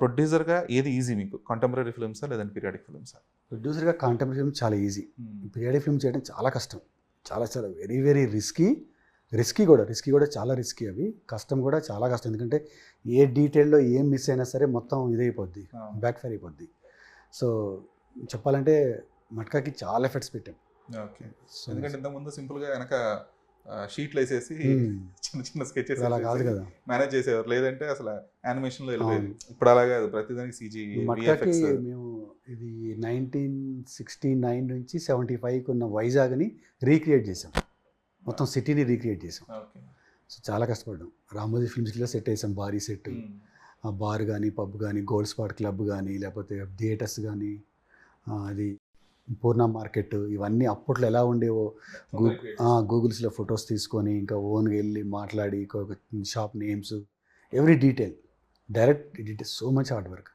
ప్రొడ్యూసర్గా ఏది ఈజీ మీకు, కంటెంపరీ ఫిల్మ్సా లేదంటే పీరియాడిక్ ఫిల్మ్సా? ప్రొడ్యూసర్గా కాంటెంపరీ ఫిల్మ్ చాలా ఈజీ, పీరియాడిక్ ఫిల్మ్ చేయడం చాలా కష్టం, చాలా చాలా వెరీ వెరీ రిస్కీ కూడా చాలా రిస్కీ. అవి కష్టం కూడా చాలా కష్టం, ఎందుకంటే ఏ డీటెయిల్లో ఏం మిస్ అయినా సరే మొత్తం ఇదైపోద్ది, బ్యాక్ ఫైర్ అయిపోద్ది. సో చెప్పాలంటే మట్కాకి చాలా ఎఫర్ట్స్ పెట్టాం. ఓకే. ఎందుకంటే ఇంతకుముందు సింపుల్గా వెనక షీట్లు వేసేసి చిన్న చిన్న స్కెచెస్ అలా కాదు కదా, మేనేజ్ చేసేవారు, లేదంటే అసలు యానిమేషన్లో వెళ్ళిపోయింది. ఇప్పుడు అలాగే ప్రతిదానికి CG మట్కాకి మేము ఇది 1969 నుంచి 75 ఉన్న వైజాగ్ని రీక్రియేట్ చేసాం, మొత్తం సిటీని రీక్రియేట్ చేసాం. సో చాలా కష్టపడ్డాం. రామోజీ ఫిల్మ్ సిటీలో సెట్ వేసాం, భారీ సెట్, బార్ కానీ పబ్ కానీ గోల్డ్ స్పాట్ క్లబ్ కానీ లేకపోతే థియేటర్స్ కానీ అది పూర్ణ మార్కెట్, ఇవన్నీ అప్పట్లో ఎలా ఉండేవో గూగుల్స్లో ఫొటోస్ తీసుకొని ఇంకా ఓన్గా వెళ్ళి మాట్లాడి shop names every detail direct, it is so much hard work.